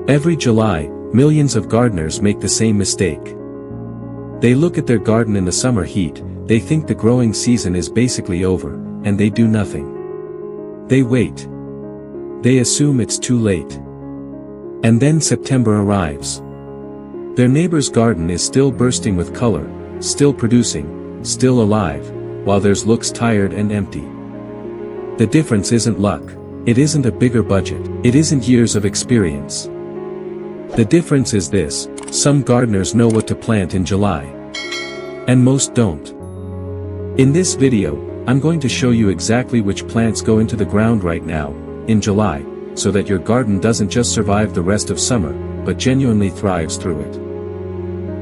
Every July, millions of gardeners make the same mistake. They look at their garden in the summer heat, they think the growing season is basically over, and they do nothing. They wait. They assume it's too late. And then September arrives. Their neighbor's garden is still bursting with color, still producing, still alive, while theirs looks tired and empty. The difference isn't luck. It isn't a bigger budget. It isn't years of experience. The difference is this: some gardeners know what to plant in July. And most don't. In this video, I'm going to show you exactly which plants go into the ground right now, in July, so that your garden doesn't just survive the rest of summer, but genuinely thrives through it.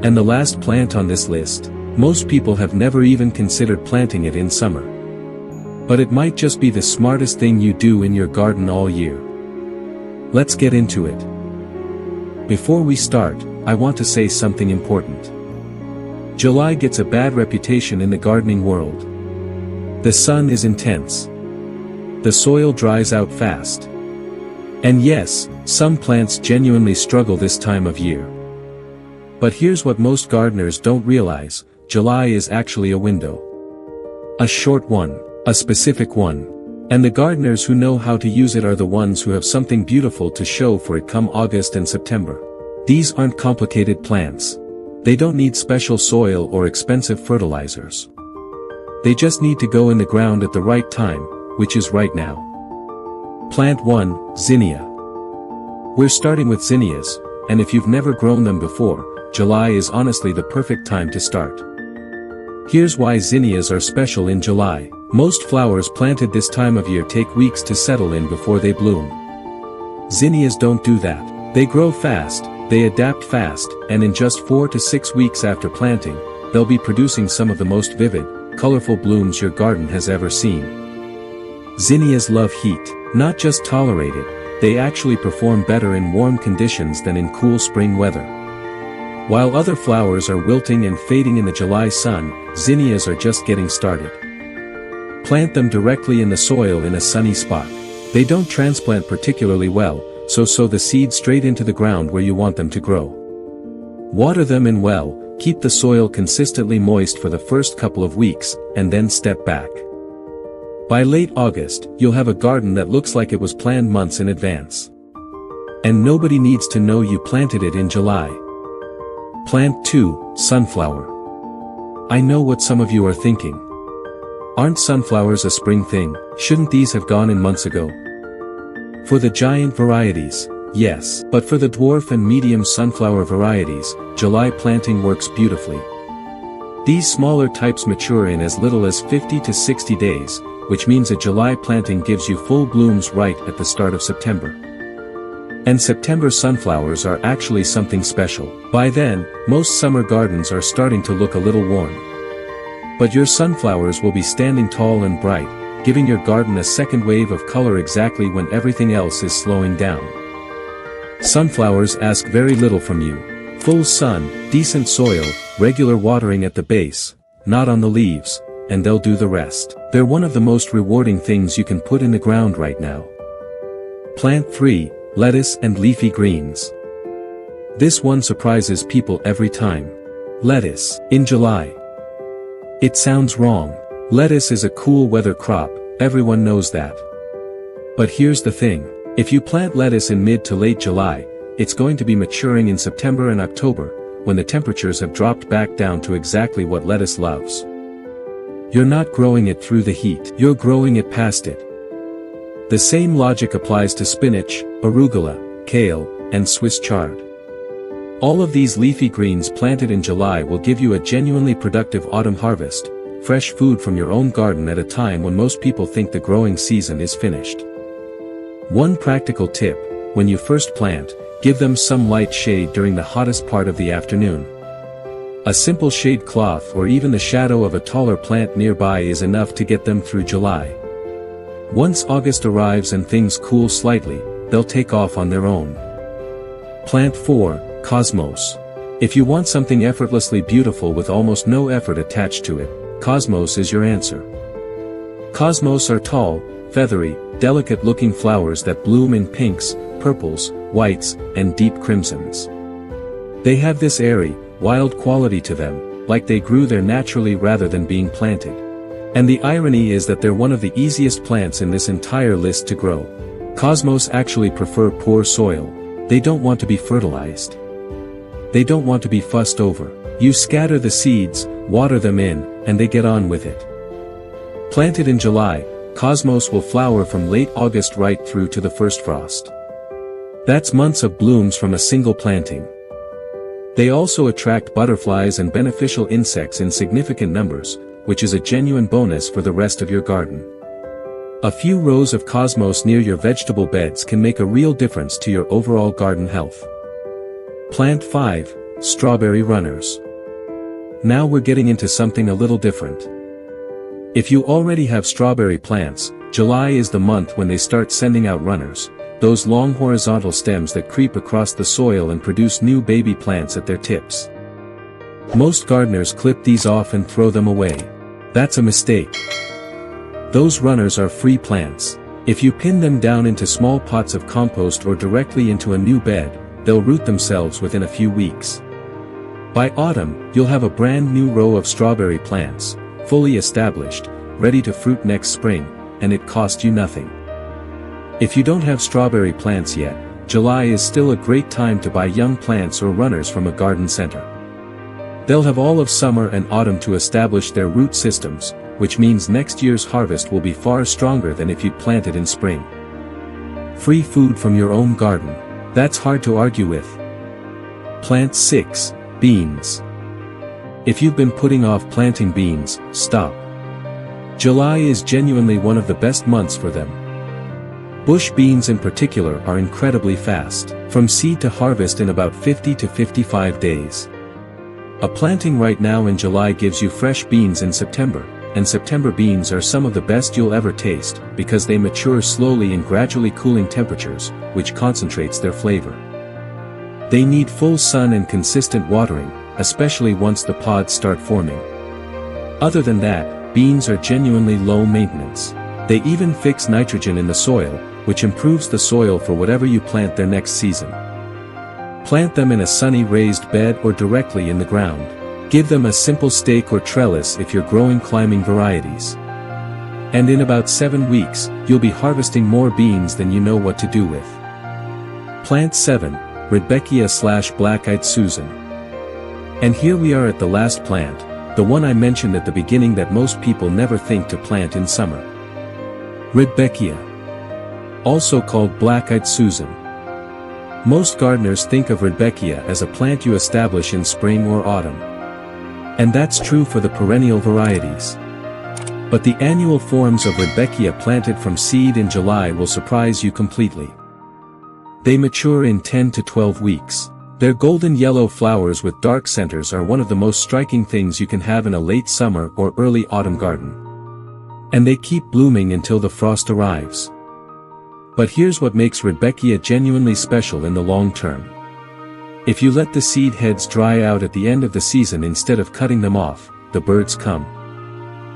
And the last plant on this list, most people have never even considered planting it in summer. But it might just be the smartest thing you do in your garden all year. Let's get into it. Before we start, I want to say something important. July gets a bad reputation in the gardening world. The sun is intense. The soil dries out fast. And yes, some plants genuinely struggle this time of year. But here's what most gardeners don't realize: July is actually a window. A short one, a specific one. And the gardeners who know how to use it are the ones who have something beautiful to show for it come August and September. These aren't complicated plants. They don't need special soil or expensive fertilizers. They just need to go in the ground at the right time, which is right now. Plant 1, Zinnia. We're starting with zinnias, and if you've never grown them before, July is honestly the perfect time to start. Here's why zinnias are special in July. Most flowers planted this time of year take weeks to settle in before they bloom. Zinnias don't do that. They grow fast, they adapt fast, and in just 4 to 6 weeks after planting, they'll be producing some of the most vivid, colorful blooms your garden has ever seen. Zinnias love heat. Not just tolerate it, they actually perform better in warm conditions than in cool spring weather. While other flowers are wilting and fading in the July sun, zinnias are just getting started. Plant them directly in the soil in a sunny spot. They don't transplant particularly well, so sow the seeds straight into the ground where you want them to grow. Water them in well, keep the soil consistently moist for the first couple of weeks, and then step back. By late August, you'll have a garden that looks like it was planned months in advance. And nobody needs to know you planted it in July. Plant 2, Sunflower. I know what some of you are thinking. Aren't sunflowers a spring thing? Shouldn't these have gone in months ago? For the giant varieties, yes. But for the dwarf and medium sunflower varieties, July planting works beautifully. These smaller types mature in as little as 50 to 60 days, which means a July planting gives you full blooms right at the start of September. And September sunflowers are actually something special. By then, most summer gardens are starting to look a little worn. But your sunflowers will be standing tall and bright, giving your garden a second wave of color exactly when everything else is slowing down. Sunflowers ask very little from you. Full sun, decent soil, regular watering at the base, not on the leaves, and they'll do the rest. They're one of the most rewarding things you can put in the ground right now. Plant 3, Lettuce and Leafy Greens. This one surprises people every time. Lettuce, in July. It sounds wrong. Lettuce is a cool weather crop, everyone knows that. But here's the thing. If you plant lettuce in mid to late July, it's going to be maturing in September and October, when the temperatures have dropped back down to exactly what lettuce loves. You're not growing it through the heat, you're growing it past it. The same logic applies to spinach, arugula, kale, and Swiss chard. All of these leafy greens planted in July will give you a genuinely productive autumn harvest, fresh food from your own garden at a time when most people think the growing season is finished. One practical tip: when you first plant, give them some light shade during the hottest part of the afternoon. A simple shade cloth or even the shadow of a taller plant nearby is enough to get them through July. Once August arrives and things cool slightly, they'll take off on their own. Plant 4, Cosmos. If you want something effortlessly beautiful with almost no effort attached to it, Cosmos is your answer. Cosmos are tall, feathery, delicate-looking flowers that bloom in pinks, purples, whites, and deep crimsons. They have this airy, wild quality to them, like they grew there naturally rather than being planted. And the irony is that they're one of the easiest plants in this entire list to grow. Cosmos actually prefer poor soil. They don't want to be fertilized. They don't want to be fussed over. You scatter the seeds, water them in, and they get on with it. Planted in July, Cosmos will flower from late August right through to the first frost. That's months of blooms from a single planting. They also attract butterflies and beneficial insects in significant numbers, which is a genuine bonus for the rest of your garden. A few rows of Cosmos near your vegetable beds can make a real difference to your overall garden health. Plant 5, Strawberry Runners. Now we're getting into something a little different. If you already have strawberry plants, July is the month when they start sending out runners, those long horizontal stems that creep across the soil and produce new baby plants at their tips. Most gardeners clip these off and throw them away. That's a mistake. Those runners are free plants. If you pin them down into small pots of compost or directly into a new bed, they'll root themselves within a few weeks. By autumn, you'll have a brand new row of strawberry plants, fully established, ready to fruit next spring, and it cost you nothing. If you don't have strawberry plants yet, July is still a great time to buy young plants or runners from a garden center. They'll have all of summer and autumn to establish their root systems, which means next year's harvest will be far stronger than if you'd planted in spring. Free food from your own garden. That's hard to argue with. Plant 6, Beans. If you've been putting off planting beans, stop. July is genuinely one of the best months for them. Bush beans in particular are incredibly fast, from seed to harvest in about 50 to 55 days. A planting right now in July gives you fresh beans in September, and September beans are some of the best you'll ever taste, because they mature slowly in gradually cooling temperatures, which concentrates their flavor. They need full sun and consistent watering, especially once the pods start forming. Other than that, beans are genuinely low maintenance. They even fix nitrogen in the soil, which improves the soil for whatever you plant there next season. Plant them in a sunny raised bed or directly in the ground. Give them a simple stake or trellis if you're growing climbing varieties. And in about 7 weeks, you'll be harvesting more beans than you know what to do with. Plant 7, Rudbeckia/Black-Eyed Susan. And here we are at the last plant, the one I mentioned at the beginning that most people never think to plant in summer. Rudbeckia. Also called Black-Eyed Susan. Most gardeners think of Rudbeckia as a plant you establish in spring or autumn. And that's true for the perennial varieties. But the annual forms of Rudbeckia planted from seed in July will surprise you completely. They mature in 10 to 12 weeks. Their golden yellow flowers with dark centers are one of the most striking things you can have in a late summer or early autumn garden. And they keep blooming until the frost arrives. But here's what makes Rudbeckia genuinely special in the long term. If you let the seed heads dry out at the end of the season instead of cutting them off, the birds come.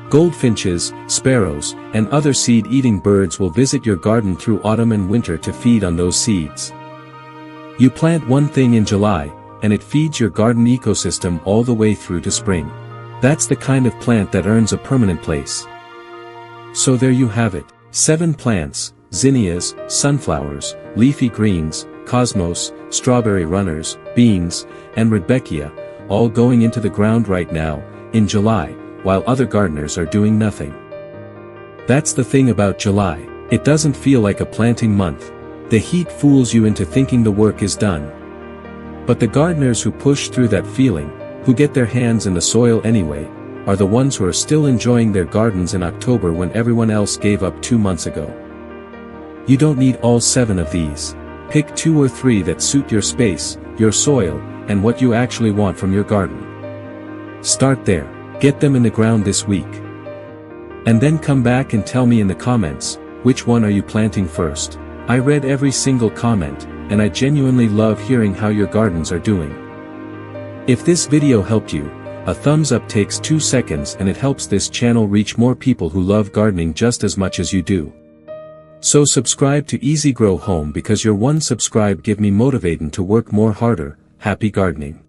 Goldfinches, sparrows, and other seed-eating birds will visit your garden through autumn and winter to feed on those seeds. You plant one thing in July, and it feeds your garden ecosystem all the way through to spring. That's the kind of plant that earns a permanent place. So there you have it. 7 plants: zinnias, sunflowers, leafy greens, cosmos, strawberry runners, beans, and Rudbeckia, all going into the ground right now, in July, while other gardeners are doing nothing. That's the thing about July. It doesn't feel like a planting month. The heat fools you into thinking the work is done. But the gardeners who push through that feeling, who get their hands in the soil anyway, are the ones who are still enjoying their gardens in October when everyone else gave up 2 months ago. You don't need all 7 of these. Pick 2 or 3 that suit your space, your soil, and what you actually want from your garden. Start there. Get them in the ground this week. And then come back and tell me in the comments, which one are you planting first? I read every single comment, and I genuinely love hearing how your gardens are doing. If this video helped you, a thumbs up takes 2 seconds and it helps this channel reach more people who love gardening just as much as you do. So subscribe to Easy Grow Home because your one subscribe give me motivating to work more harder. Happy gardening.